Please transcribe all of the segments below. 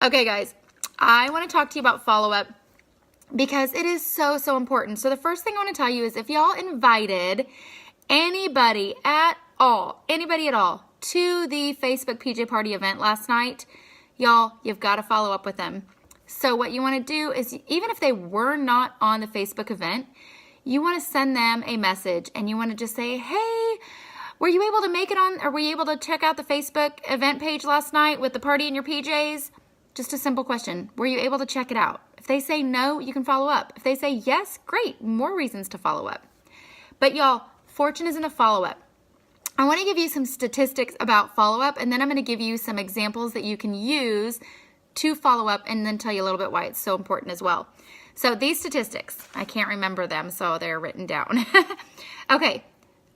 Okay, guys, I want to talk to you about follow-up because it is so, so important. So the first thing I want to tell you is if y'all invited anybody at all to the Facebook PJ Party event last night, y'all, you've got to follow up with them. So what you want to do is, even if they were not on the Facebook event, you want to send them a message and you want to just say, hey, were you able to make it on, or were you able to check out the Facebook event page last night with the party in your PJs? Just a simple question. Were you able to check it out? If they say no, you can follow up. If they say yes, great, more reasons to follow up. But y'all, fortune is in the follow-up. I want to give you some statistics about follow-up, and then I'm going to give you some examples that you can use to follow up, and then tell you a little bit why it's so important as well. So these statistics, I can't remember them, so they're written down. Okay,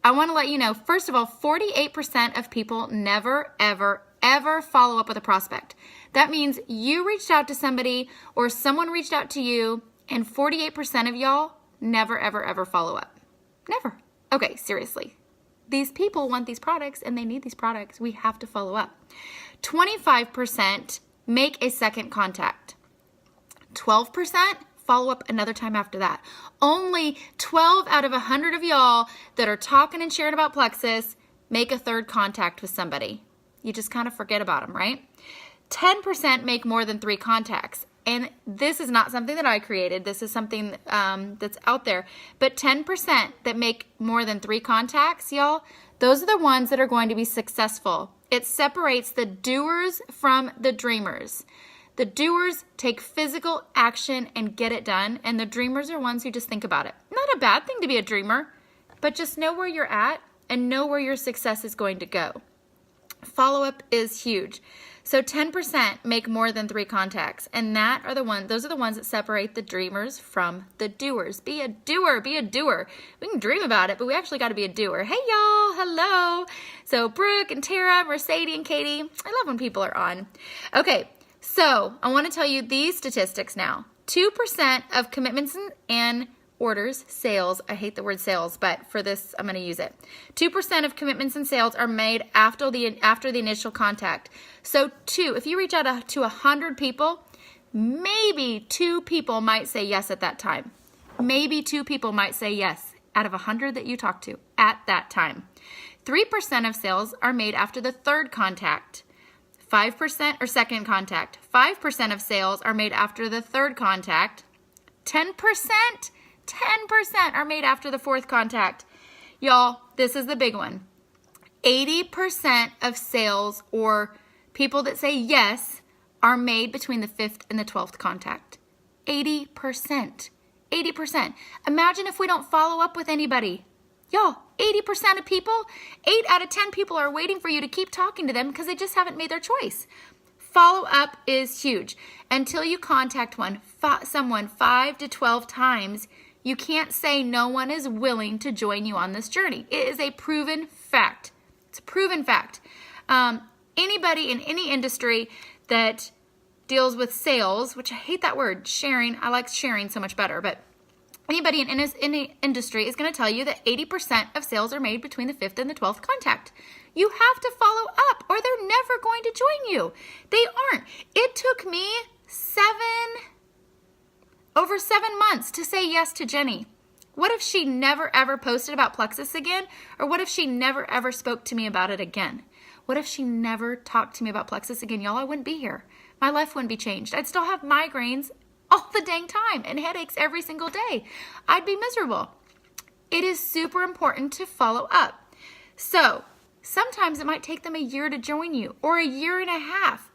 I want to let you know, first of all, 48% of people never, ever, ever follow up with a prospect. That means you reached out to somebody or someone reached out to you, and 48% of y'all never, ever, ever follow up. Never. Okay, seriously. These people want these products and they need these products. We have to follow up. 25% make a second contact. 12% follow up another time after that. Only 12 out of 100 of y'all that are talking and sharing about Plexus make a third contact with somebody. You just kind of forget about them, right? 10% make more than 3 contacts. And this is not something that I created. This is something that's out there. But 10% that make more than 3 contacts, y'all, those are the ones that are going to be successful. It separates the doers from the dreamers. The doers take physical action and get it done, and the dreamers are ones who just think about it. Not a bad thing to be a dreamer, but just know where you're at and know where your success is going to go. Follow-up is huge. So 10% make more than 3 contacts, and those are the ones that separate the dreamers from the doers. Be a doer, be a doer. We can dream about it, but we actually got to be a doer. Hey y'all, hello. So Brooke and Tara, Mercedes and Katie, I love when people are on. Okay, so I want to tell you these statistics now. 2% of commitments and orders, sales, I hate the word sales, but for this, I'm going to use it. 2% of commitments and sales are made after the initial contact. So if you reach out to 100 people, maybe 2 people might say yes at that time. Maybe 2 people might say yes out of 100 that you talk to at that time. 3% of sales are made after the third contact. 5% or second contact. 5% of sales are made after the third contact. 10% are made after the fourth contact. Y'all, this is the big one. 80% of sales or people that say yes are made between the 5th and the 12th contact. 80%. 80%. Imagine if we don't follow up with anybody. Y'all, 80% of people, 8 out of 10 people are waiting for you to keep talking to them because they just haven't made their choice. Follow-up is huge. Until you contact someone 5 to 12 times, you can't say no one is willing to join you on this journey. It is a proven fact. It's a proven fact. Anybody in any industry that deals with sales, which I hate that word, sharing, I like sharing so much better, but anybody in any industry is going to tell you that 80% of sales are made between the 5th and the 12th contact. You have to follow up or they're never going to join you. They aren't. It took me over 7 months to say yes to Jenny. What if she never ever posted about Plexus again? Or what if she never ever spoke to me about it again? What if she never talked to me about Plexus again? Y'all, I wouldn't be here. My life wouldn't be changed. I'd still have migraines all the dang time and headaches every single day. I'd be miserable. It is super important to follow up. So sometimes it might take them a year to join you, or a year and a half,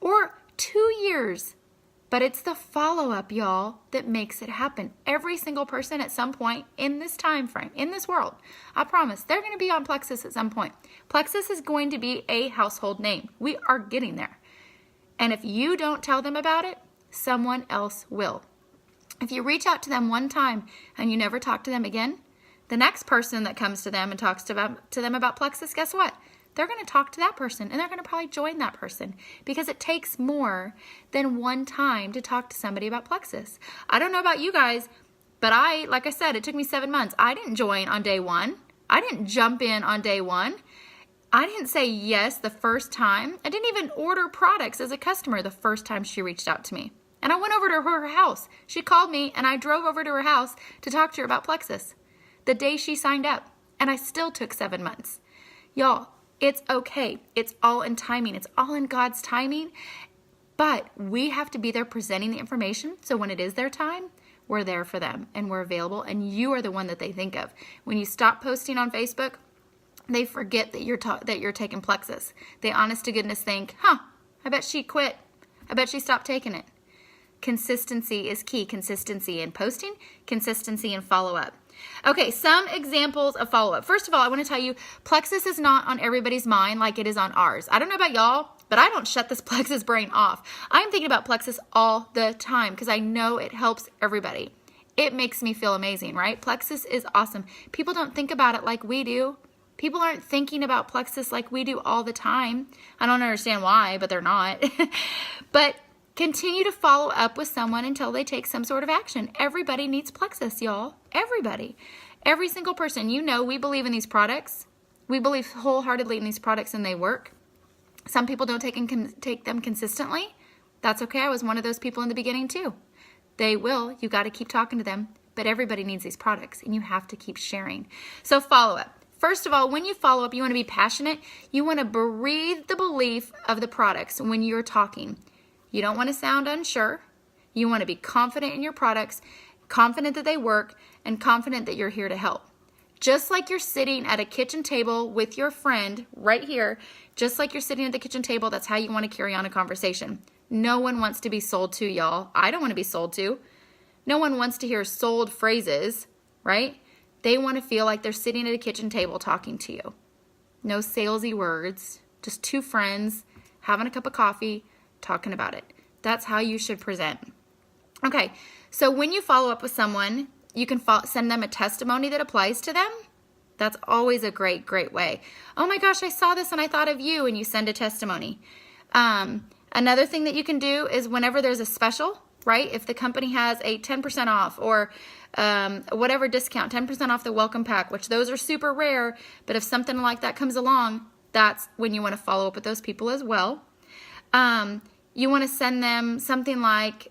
or 2 years. But it's the follow-up, y'all, that makes it happen. Every single person at some point in this time frame, in this world, I promise, they're going to be on Plexus at some point. Plexus is going to be a household name. We are getting there. And if you don't tell them about it, someone else will. If you reach out to them one time and you never talk to them again, the next person that comes to them and talks to them about Plexus, guess what? They're going to talk to that person and they're going to probably join that person because it takes more than one time to talk to somebody about Plexus. I don't know about you guys, but like I said, it took me 7 months. I didn't join on day 1. I didn't jump in on day 1. I didn't say yes the first time. I didn't even order products as a customer the first time she reached out to me. And I went over to her house. She called me and I drove over to her house to talk to her about Plexus the day she signed up. And I still took 7 months. Y'all, it's okay. It's all in timing. It's all in God's timing. But we have to be there presenting the information. So when it is their time, we're there for them and we're available. And you are the one that they think of. When you stop posting on Facebook, they forget that you're taking Plexus. They honest to goodness think, I bet she quit. I bet she stopped taking it. Consistency is key. Consistency in posting, consistency in follow-up. Okay, some examples of follow-up. First of all, I want to tell you, Plexus is not on everybody's mind like it is on ours. I don't know about y'all, but I don't shut this Plexus brain off. I'm thinking about Plexus all the time because I know it helps everybody. It makes me feel amazing, right? Plexus is awesome. People don't think about it like we do. People aren't thinking about Plexus like we do all the time. I don't understand why, but they're not. But continue to follow up with someone until they take some sort of action. Everybody needs Plexus, y'all. Everybody. Every single person. You know, we believe in these products. We believe wholeheartedly in these products and they work. Some people don't take them consistently. That's okay. I was one of those people in the beginning too. They will. You got to keep talking to them. But everybody needs these products and you have to keep sharing. So follow up. First of all, when you follow up, you want to be passionate. You want to breathe the belief of the products when you're talking. You don't want to sound unsure. You want to be confident in your products, confident that they work, and confident that you're here to help. Just like you're sitting at a kitchen table with your friend right here, just like you're sitting at the kitchen table, that's how you want to carry on a conversation. No one wants to be sold to, y'all. I don't want to be sold to. No one wants to hear sold phrases, right? They want to feel like they're sitting at a kitchen table talking to you. No salesy words, just two friends having a cup of coffee, talking about it. That's how you should present. Okay, so when you follow up with someone, you can send them a testimony that applies to them. That's always a great, great way. Oh my gosh, I saw this and I thought of you, and you send a testimony. Another thing that you can do is whenever there's a special, right? If the company has a 10% off or whatever discount, 10% off the welcome pack, which those are super rare, but if something like that comes along, that's when you want to follow up with those people as well. You want to send them something like,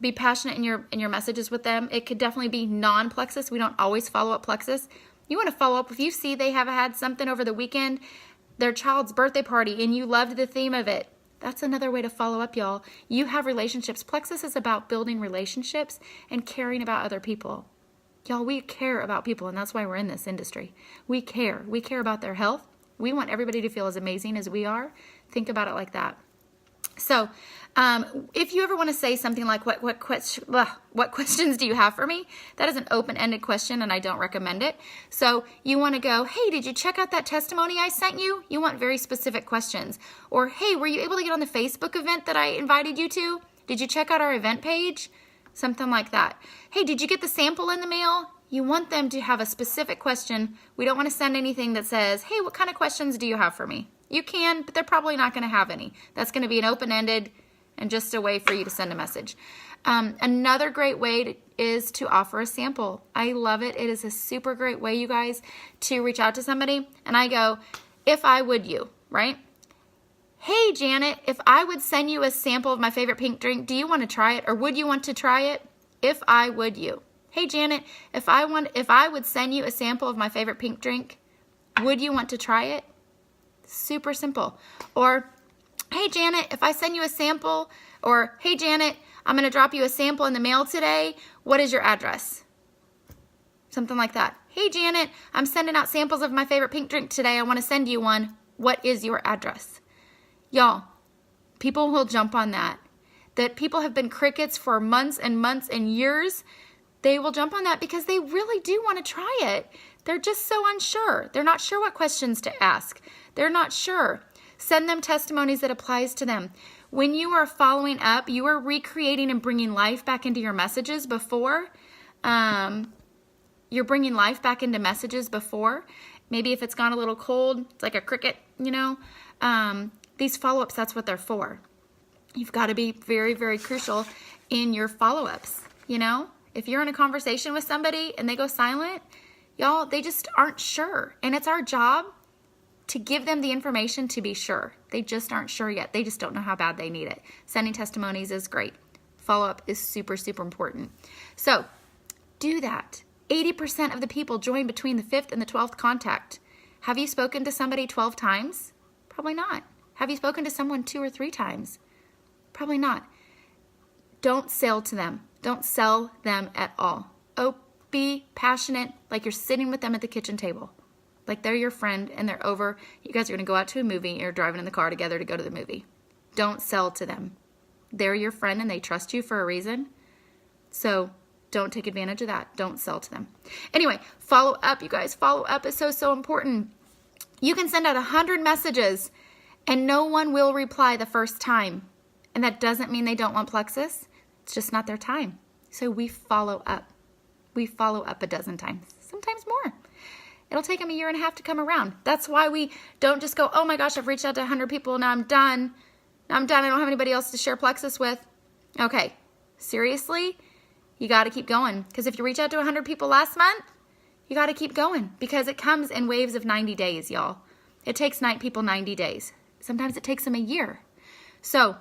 be passionate in your messages with them. It could definitely be non-Plexus. We don't always follow up Plexus. You want to follow up if you see they have had something over the weekend, their child's birthday party, and you loved the theme of it. That's another way to follow up, y'all. You have relationships. Plexus is about building relationships and caring about other people. Y'all, we care about people, and that's why we're in this industry. We care. We care about their health. We want everybody to feel as amazing as we are. Think about it like that. So, if you ever want to say something like, what questions do you have for me? That is an open-ended question, and I don't recommend it. So, you want to go, hey, did you check out that testimony I sent you? You want very specific questions. Or, hey, were you able to get on the Facebook event that I invited you to? Did you check out our event page? Something like that. Hey, did you get the sample in the mail? You want them to have a specific question. We don't want to send anything that says, hey, what kind of questions do you have for me? You can, but they're probably not going to have any. That's going to be an open-ended and just a way for you to send a message. Another great way is to offer a sample. I love it. It is a super great way, you guys, to reach out to somebody. And I go, if I would you, right? Hey, Janet, if I would send you a sample of my favorite pink drink, do you want to try it? Or would you want to try it? If I would you. Hey, Janet, if I would send you a sample of my favorite pink drink, would you want to try it? Super simple. Or, hey, Janet, if I send you a sample, or, hey, Janet, I'm going to drop you a sample in the mail today. What is your address? Something like that. Hey, Janet, I'm sending out samples of my favorite pink drink today. I want to send you one. What is your address? Y'all, people will jump on that. That people have been crickets for months and months and years. They will jump on that because they really do want to try it. They're just so unsure. They're not sure what questions to ask. They're not sure. Send them testimonies that applies to them. When you are following up, you are recreating and bringing life back into your messages before. You're bringing life back into messages before. Maybe if it's gone a little cold, it's like a cricket, you know. These follow-ups, that's what they're for. You've got to be very, very crucial in your follow-ups, you know. If you're in a conversation with somebody and they go silent, y'all, they just aren't sure. And it's our job to give them the information to be sure. They just aren't sure yet. They just don't know how bad they need it. Sending testimonies is great. Follow-up is super, super important. So do that. 80% of the people join between the 5th and the 12th contact. Have you spoken to somebody 12 times? Probably not. Have you spoken to someone 2 or 3 times? Probably not. Don't sell to them. Don't sell them at all. Oh, be passionate like you're sitting with them at the kitchen table. Like they're your friend and they're over. You guys are going to go out to a movie. You're driving in the car together to go to the movie. Don't sell to them. They're your friend and they trust you for a reason. So don't take advantage of that. Don't sell to them. Anyway, follow up, you guys. Follow up is so, so important. You can send out 100 messages and no one will reply the first time. And that doesn't mean they don't want Plexus. It's just not their time. So we follow up. We follow up a dozen times, sometimes more. It'll take them a year and a half to come around. That's why we don't just go, oh my gosh, I've reached out to 100 people, now I'm done. Now I'm done, I don't have anybody else to share Plexus with. Okay, seriously? You got to keep going. Because if you reach out to 100 people last month, you got to keep going. Because it comes in waves of 90 days, y'all. It takes people 90 days. Sometimes it takes them a year. So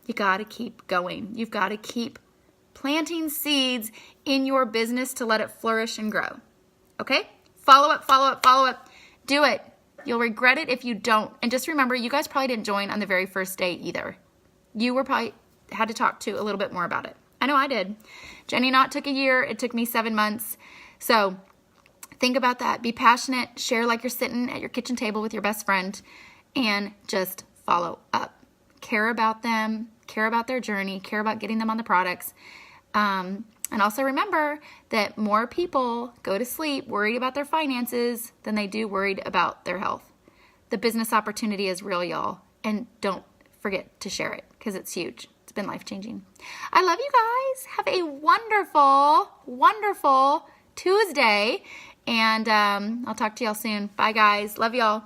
you got to keep going. You've got to keep planting seeds in your business to let it flourish and grow. Okay? Follow up, follow up, follow up. Do it. You'll regret it if you don't. And just remember, you guys probably didn't join on the very first day either. You were probably had to talk to a little bit more about it. I know I did. Jenny Knott took a year. It took me 7 months. So think about that. Be passionate. Share like you're sitting at your kitchen table with your best friend. And just follow up. Care about them. Care about their journey. Care about getting them on the products. And also remember that more people go to sleep worried about their finances than they do worried about their health. The business opportunity is real, y'all. And don't forget to share it because it's huge. It's been life-changing. I love you guys. Have a wonderful, wonderful Tuesday. And I'll talk to y'all soon. Bye, guys. Love y'all.